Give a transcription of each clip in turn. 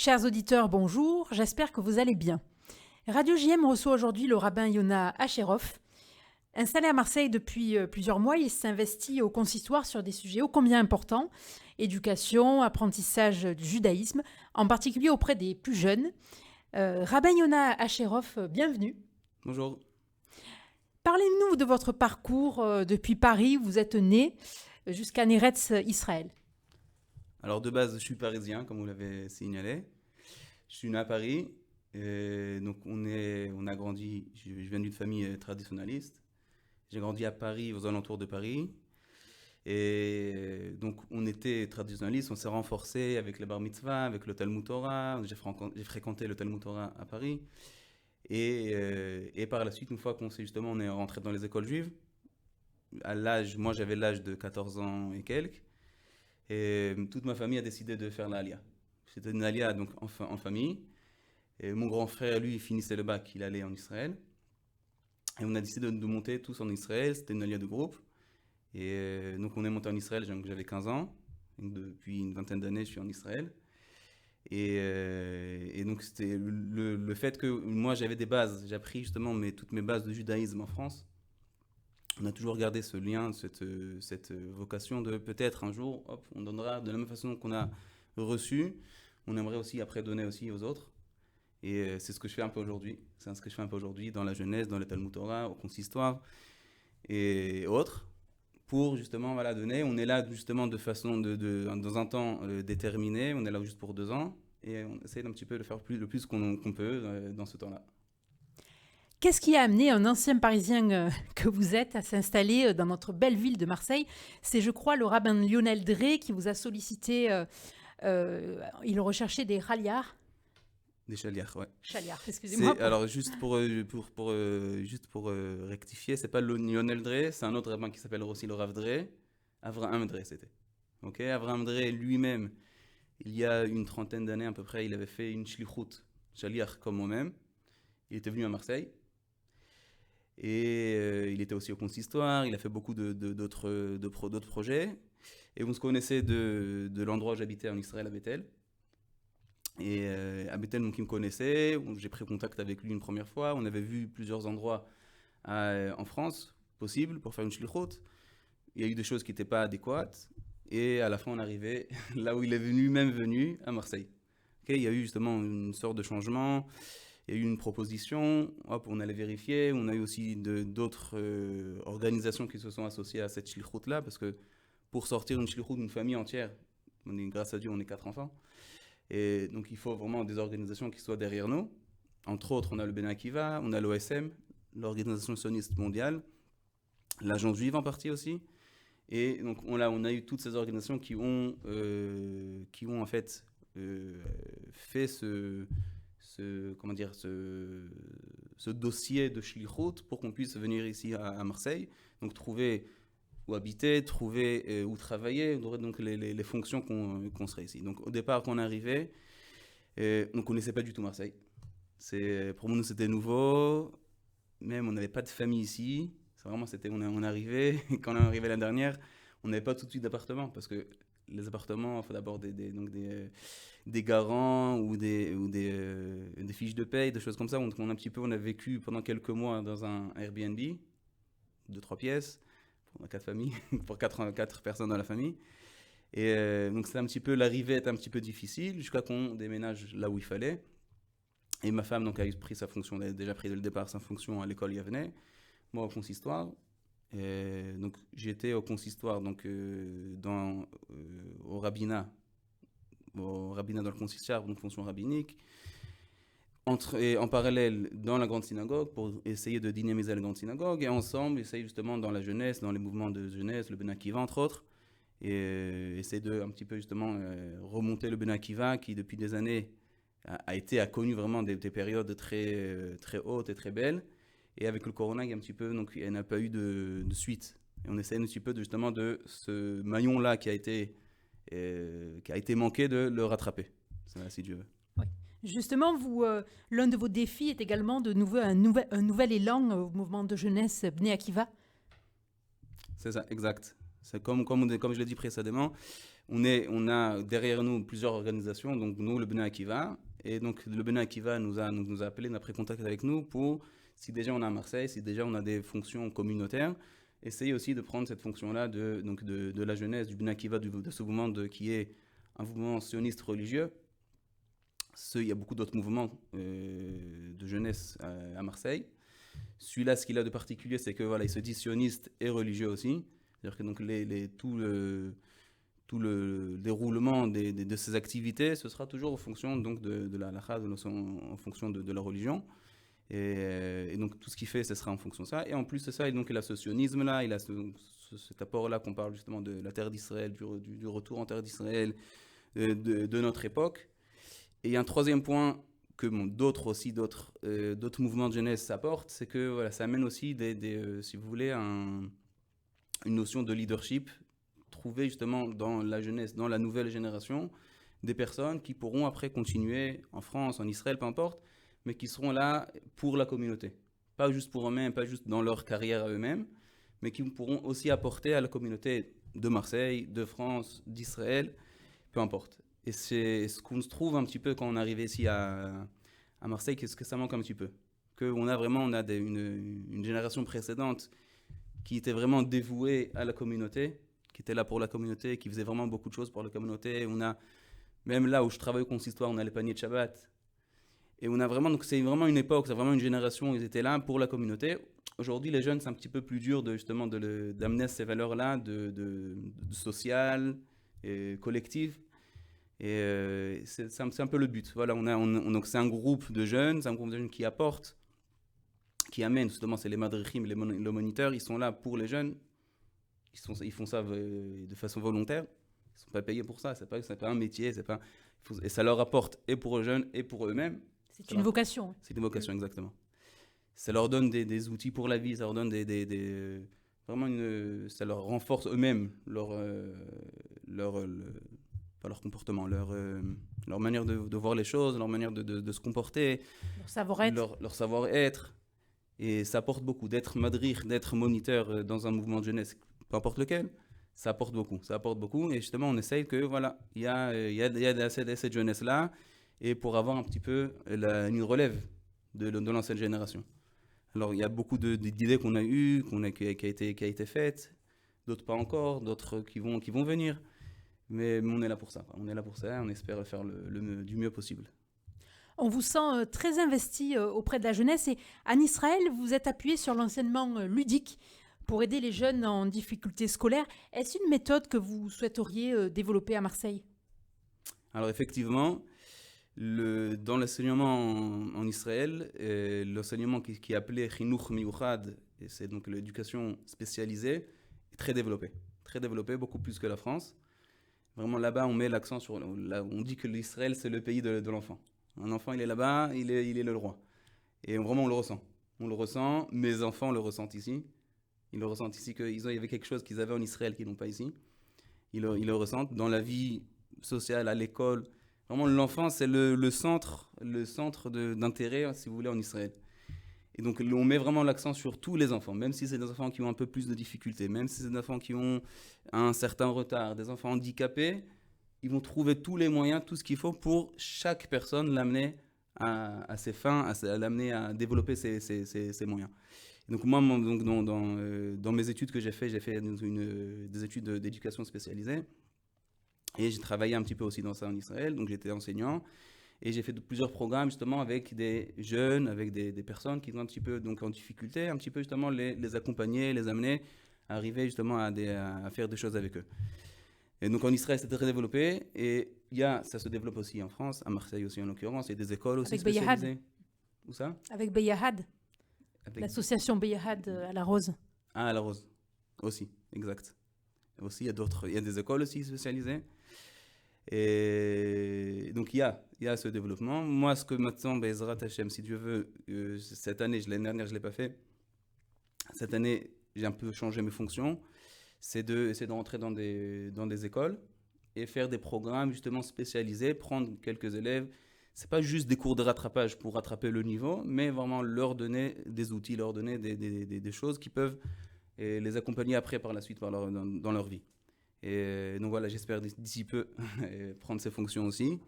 Chers auditeurs, bonjour, j'espère que vous allez bien. Radio JM reçoit aujourd'hui le rabbin Yona Acherov. Installé à Marseille depuis plusieurs mois, il s'investit au consistoire sur des sujets ô combien importants, éducation, apprentissage du judaïsme, en particulier auprès des plus jeunes. Rabbin Yona Acherov, bienvenue. Bonjour. Parlez-nous de votre parcours depuis Paris, où vous êtes né, jusqu'à Neretz, Israël. Alors de base, je suis parisien, comme vous l'avez signalé. Je suis né à Paris, et donc on a grandi, je viens d'une famille traditionnaliste. J'ai grandi à Paris, aux alentours de Paris. Et donc on était traditionnaliste, on s'est renforcé avec le bar mitzvah, avec le Talmud Torah. J'ai fréquenté le Talmud Torah à Paris. Et par la suite, une fois on est rentré dans les écoles juives, moi j'avais l'âge de 14 ans et quelques. Et toute ma famille a décidé de faire l'Alia. C'était une Alia donc en famille. Et mon grand frère, lui, il finissait le bac, il allait en Israël. Et on a décidé de monter tous en Israël, c'était une Alia de groupe. Et donc on est monté en Israël, j'avais 15 ans. Donc depuis une vingtaine d'années, je suis en Israël. Et donc c'était le fait que moi j'avais des bases, j'ai appris justement toutes mes bases de judaïsme en France. On a toujours gardé ce lien, cette vocation de peut-être un jour, hop, on donnera de la même façon qu'on a reçu, on aimerait aussi après donner aussi aux autres. Et c'est ce que je fais un peu aujourd'hui. C'est ce que je fais un peu aujourd'hui dans la jeunesse, dans le Talmud Torah, au consistoire et autres, pour justement donner. On est là justement de façon dans un temps déterminé. On est là juste pour 2 ans et on essaie un petit peu de faire le plus qu'on peut dans ce temps-là. Qu'est-ce qui a amené un ancien Parisien que vous êtes à s'installer dans notre belle ville de Marseille? C'est, je crois, le rabbin Lionel Drey qui vous a sollicité. Il recherchait des chaliars. Des chaliars, ouais. Chaliars, excusez-moi. Alors, juste pour rectifier, c'est pas Lionel Drey, c'est un autre rabbin qui s'appelle aussi le Rav Drey. Avraham Drey, c'était. Ok, Avraham Drey lui-même, il y a une trentaine d'années à peu près, il avait fait une shlichut, chaliar comme moi-même. Il était venu à Marseille. Et il était aussi au consistoire, il a fait beaucoup d'autres projets. Et on se connaissait de l'endroit où j'habitais en Israël, à Bethel. Et à Bethel, donc il me connaissait, j'ai pris contact avec lui une première fois. On avait vu plusieurs endroits en France possibles pour faire une shlichut. Il y a eu des choses qui n'étaient pas adéquates. Et à la fin, on arrivait là où il est venu, à Marseille. Okay, il y a eu justement une sorte de changement. Il y a eu une proposition, hop, on allait vérifier. On a eu aussi d'autres organisations qui se sont associées à cette shlichut-là, parce que pour sortir une shlichut d'une famille entière, grâce à Dieu, on est 4 enfants. Et donc il faut vraiment des organisations qui soient derrière nous. Entre autres, on a le Bnei Akiva, on a l'OSM, l'Organisation sioniste mondiale, l'Agence juive en partie aussi. Et donc on a eu toutes ces organisations qui ont en fait fait ce dossier de shlichut pour qu'on puisse venir ici à Marseille, donc trouver où habiter, trouver où travailler, donc les fonctions qu'on serait ici. Donc au départ, quand on est arrivé, on ne connaissait pas du tout Marseille. Pour nous, c'était nouveau, même on n'avait pas de famille ici. On est arrivé, quand on est arrivé l'année dernière, on n'avait pas tout de suite d'appartement, parce que les appartements, il faut d'abord des garants ou des fiches de paye, des choses comme ça. On a vécu pendant quelques mois dans un Airbnb, 2-3 pièces, pour 4 familles, pour 4 personnes dans la famille. Et donc l'arrivée est un petit peu difficile, jusqu'à qu'on déménage là où il fallait. Et ma femme donc, a pris sa fonction, elle a déjà pris dès le départ sa fonction à l'école Yavneh, moi au consistoire. Et donc j'étais au consistoire, donc, au rabbinat dans le consistoire, donc fonction rabbinique. Et en parallèle dans la grande synagogue pour essayer de dynamiser la grande synagogue, et ensemble essayer justement dans la jeunesse, dans les mouvements de jeunesse, le Bnei Akiva entre autres, et essayer de un petit peu justement remonter le Bnei Akiva qui depuis des années a connu vraiment des périodes très hautes et très belles. Et avec le corona, il n'a pas eu de suite. Et on essaie un petit peu justement de ce maillon-là qui a été manqué, de le rattraper, si Dieu veut. Oui. Justement, l'un de vos défis est également un nouvel élan au mouvement de jeunesse Bnei Akiva. C'est ça, exact. C'est comme je l'ai dit précédemment, On a derrière nous plusieurs organisations, donc nous, le Bnei Akiva, et donc le Bnei Akiva nous a appelé, n'a pris contact avec nous pour, si déjà on est à Marseille, si déjà on a des fonctions communautaires, essayer aussi de prendre cette fonction-là de la jeunesse, du Bnei Akiva, de ce mouvement qui est un mouvement sioniste religieux. Il y a beaucoup d'autres mouvements de jeunesse à Marseille. Celui-là, ce qu'il a de particulier, c'est que voilà, il se dit sioniste et religieux aussi. C'est-à-dire que donc tout le déroulement de ces activités, ce sera toujours en fonction donc, de la halakha, en fonction de la religion. Et donc tout ce qu'il fait, ce sera en fonction de ça. Et en plus de ça, donc, il a ce sionisme-là, il a cet apport-là qu'on parle justement de la terre d'Israël, du retour en terre d'Israël de notre époque. Et il y a un troisième point que d'autres mouvements de jeunesse apportent, c'est que voilà, ça amène aussi, si vous voulez, une notion de leadership, trouver justement dans la jeunesse, dans la nouvelle génération, des personnes qui pourront après continuer en France, en Israël, peu importe, mais qui seront là pour la communauté. Pas juste pour eux-mêmes, pas juste dans leur carrière à eux-mêmes, mais qui pourront aussi apporter à la communauté de Marseille, de France, d'Israël, peu importe. Et c'est ce qu'on se trouve un petit peu quand on arrive ici à Marseille, qu'est-ce que ça manque un petit peu. On a une génération précédente qui était vraiment dévouée à la communauté, qui était là pour la communauté, qui faisait vraiment beaucoup de choses pour la communauté. On a, même là où je travaille au consistoire, on a les paniers de Shabbat. Et on a vraiment, donc c'est vraiment une époque, c'est vraiment une génération, ils étaient là pour la communauté. Aujourd'hui, les jeunes, c'est un petit peu plus dur d'amener ces valeurs-là de social et collectif. Et c'est un peu le but. Voilà, donc c'est un groupe de jeunes, qui apportent, qui amènent, justement, c'est les madrichim, les moniteurs, ils sont là pour les jeunes. Ils font ça de façon volontaire. Ils ne sont pas payés pour ça. C'est pas un métier. Et ça leur apporte et pour les jeunes et pour eux-mêmes. C'est une vocation. C'est une vocation, exactement. Ça leur donne des outils pour la vie. Ça leur donne ça leur renforce eux-mêmes pas leur comportement, leur manière de voir les choses, leur manière de se comporter. Leur savoir-être. Leur savoir-être. Et ça apporte beaucoup. D'être madrich, d'être moniteur dans un mouvement de jeunesse, peu importe lequel, ça apporte beaucoup. Ça apporte beaucoup. Et justement, on essaye que, voilà, il y a cette jeunesse-là, et pour avoir un petit peu une relève de l'ancienne génération. Alors, il y a beaucoup d'idées qu'on a eues, qui a été faites, d'autres pas encore, d'autres qui vont venir. Mais on est là pour ça. On est là pour ça, on espère faire du mieux possible. On vous sent très investi auprès de la jeunesse et en Israël, vous êtes appuyé sur l'enseignement ludique pour aider les jeunes en difficulté scolaire. Est-ce une méthode que vous souhaiteriez développer à Marseille ? Alors effectivement, dans l'enseignement en Israël, l'enseignement qui est appelé Chinuch Miyuchad, et c'est donc l'éducation spécialisée, est très développé, beaucoup plus que la France. Vraiment là-bas, on met l'accent sur... on dit que l'Israël, c'est le pays de l'enfant. Un enfant, il est là-bas, il est le roi. Et vraiment, on le ressent. On le ressent, mes enfants le ressentent ici. Ils le ressentent ici, qu'il y avait quelque chose qu'ils avaient en Israël qu'ils n'ont pas ici. Ils le ressentent dans la vie sociale, à l'école. Vraiment, l'enfant, c'est le centre d'intérêt, si vous voulez, en Israël. Et donc, on met vraiment l'accent sur tous les enfants, même si c'est des enfants qui ont un peu plus de difficultés, même si c'est des enfants qui ont un certain retard, des enfants handicapés, ils vont trouver tous les moyens, tout ce qu'il faut pour chaque personne l'amener à ses fins, l'amener à développer ses moyens. Et donc moi, dans mes études que j'ai fait des études d'éducation spécialisée, et j'ai travaillé un petit peu aussi dans ça en Israël, donc j'étais enseignant, et j'ai fait plusieurs programmes justement avec des jeunes, avec des personnes qui sont un petit peu donc, en difficulté, un petit peu justement les accompagner, les amener à arriver justement à faire des choses avec eux. Et donc en Israël, c'était très développé, et ça se développe aussi en France, à Marseille aussi en l'occurrence, et des écoles aussi avec spécialisées. Beyahad. Où ça ? Avec Beyahad, l'association Beyahad à La Rose. Ah, à La Rose, aussi, exact. Aussi, il y a des écoles aussi spécialisées. Et donc il y a ce développement. Moi, ce que maintenant, Bezrat Hashem, si Dieu veut, cette année, l'année dernière, je ne l'ai pas fait. Cette année, j'ai un peu changé mes fonctions. C'est d'essayer de rentrer dans des écoles et faire des programmes justement spécialisés, prendre quelques élèves. C'est pas juste des cours de rattrapage pour rattraper le niveau, mais vraiment leur donner des outils, leur donner des choses qui peuvent les accompagner après par la suite dans leur vie. Et donc voilà, j'espère d'ici peu prendre ces fonctions aussi.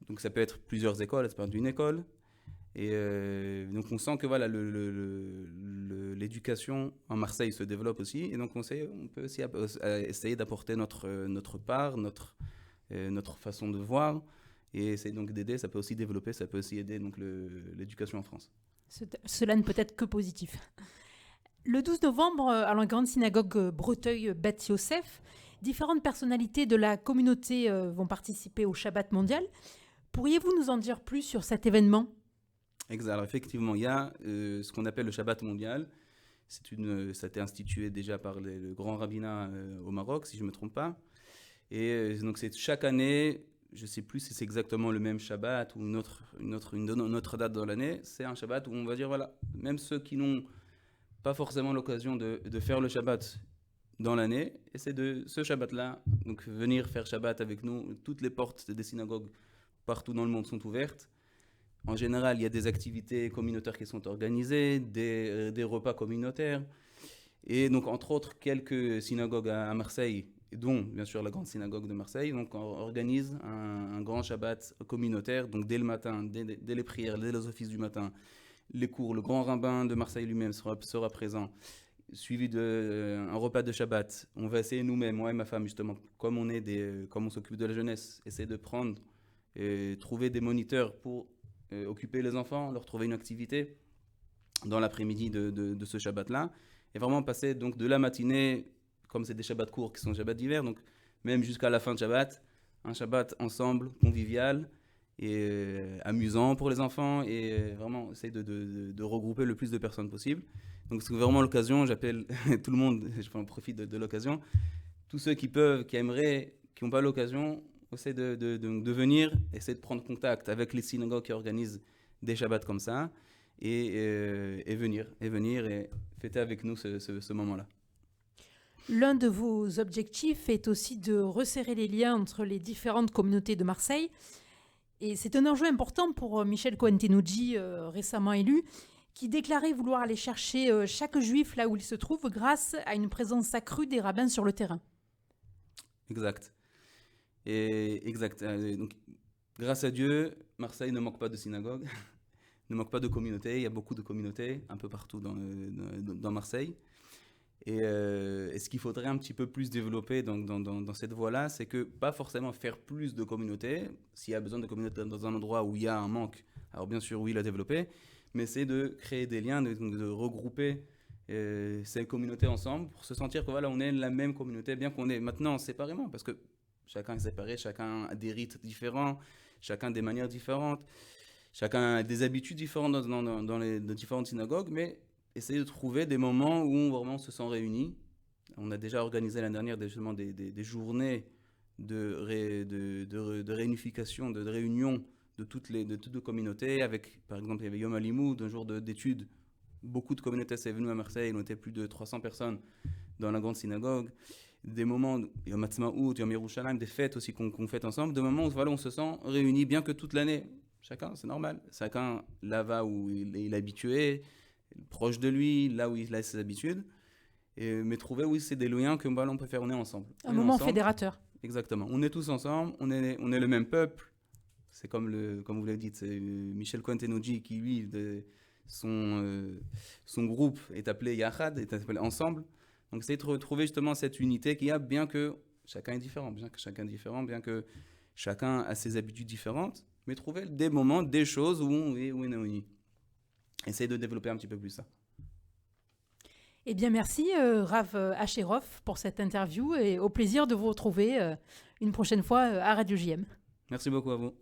Donc ça peut être plusieurs écoles, ça peut être une école. Et donc on sent que voilà, l'éducation en Marseille se développe aussi. Et donc on peut aussi essayer d'apporter notre part, notre façon de voir. Et essayer donc d'aider, ça peut aussi développer, ça peut aussi aider donc l'éducation en France. Cela ne peut être que positif. Le 12 novembre, à la grande synagogue Breteuil-Beth Yosef, différentes personnalités de la communauté vont participer au Shabbat mondial. Pourriez-vous nous en dire plus sur cet événement ? Exact. Alors effectivement, il y a ce qu'on appelle le Shabbat mondial. Ça a été institué déjà par le grand rabbinat au Maroc, si je ne me trompe pas. Et donc c'est chaque année, je ne sais plus si c'est exactement le même Shabbat ou une autre date dans l'année, c'est un Shabbat où on va dire, voilà, même ceux qui n'ont pas forcément l'occasion de faire le Shabbat dans l'année, et c'est de ce Shabbat-là, donc venir faire Shabbat avec nous. Toutes les portes des synagogues partout dans le monde sont ouvertes. En général, il y a des activités communautaires qui sont organisées, des repas communautaires. Et donc, entre autres, quelques synagogues à Marseille, dont bien sûr la grande synagogue de Marseille, donc on organise un grand Shabbat communautaire. Donc dès le matin, dès les prières, dès les offices du matin, les cours, le grand rabbin de Marseille lui-même sera présent, suivi d'un repas de Shabbat. On va essayer nous-mêmes, moi et ma femme justement, comme on s'occupe de la jeunesse, essayer de prendre et trouver des moniteurs pour occuper les enfants, leur trouver une activité dans l'après-midi de ce Shabbat-là, et vraiment passer donc de la matinée, comme c'est des Shabbats courts qui sont des Shabbats d'hiver, donc même jusqu'à la fin de Shabbat, un Shabbat ensemble, convivial et amusant pour les enfants, et vraiment essayer de regrouper le plus de personnes possible. Donc c'est vraiment l'occasion, j'appelle tout le monde, je profite de l'occasion, tous ceux qui peuvent, qui aimeraient, qui n'ont pas l'occasion, essayer de venir, essayer de prendre contact avec les synagogues qui organisent des Shabbats comme ça, et venir et fêter avec nous ce moment-là. L'un de vos objectifs est aussi de resserrer les liens entre les différentes communautés de Marseille. Et c'est un enjeu important pour Michel Cohen-Tenouji, récemment élu, qui déclarait vouloir aller chercher chaque juif là où il se trouve grâce à une présence accrue des rabbins sur le terrain. Exact. Donc, grâce à Dieu, Marseille ne manque pas de synagogues, ne manque pas de communautés. Il y a beaucoup de communautés un peu partout dans Marseille. Et ce qu'il faudrait un petit peu plus développer dans cette voie-là, c'est que pas forcément faire plus de communautés. S'il y a besoin de communautés dans un endroit où il y a un manque, alors bien sûr, oui, la développer, mais c'est de créer des liens, de regrouper ces communautés ensemble pour se sentir que voilà, on est la même communauté, bien qu'on est maintenant séparément, parce que chacun est séparé, chacun a des rites différents, chacun a des manières différentes, chacun a des habitudes différentes dans les différentes synagogues, mais essayer de trouver des moments où on vraiment se sent réunis. On a déjà organisé l'année dernière justement des journées de réunification, de réunion de toutes les communautés, avec par exemple il y avait Yom Alimoud, un jour d'études. Beaucoup de communautés sont venues à Marseille, on était plus de 300 personnes dans la grande synagogue. Des moments, Yom Ha'atzmaout, Yom Yerushalayim, des fêtes aussi qu'on fête ensemble, des moments où voilà, on se sent réunis, bien que toute l'année, chacun, c'est normal, chacun là-bas où il est habitué, proche de lui, là où il a ses habitudes, mais trouver, oui, c'est des liens que voilà, on peut faire, on est ensemble. Un moment fédérateur. Exactement, on est tous ensemble, on est le même peuple, c'est comme vous l'avez dit, c'est Michel Cohen-Tenouji qui, lui, son groupe est appelé Yachad, est appelé Ensemble. Donc, c'est de retrouver justement cette unité qu'il y a, bien que chacun est différent, bien que chacun a ses habitudes différentes, mais trouver des moments, des choses où on est unis. Essayer de développer un petit peu plus ça. Eh bien, merci Rav Asherov pour cette interview et au plaisir de vous retrouver une prochaine fois à Radio JM. Merci beaucoup à vous.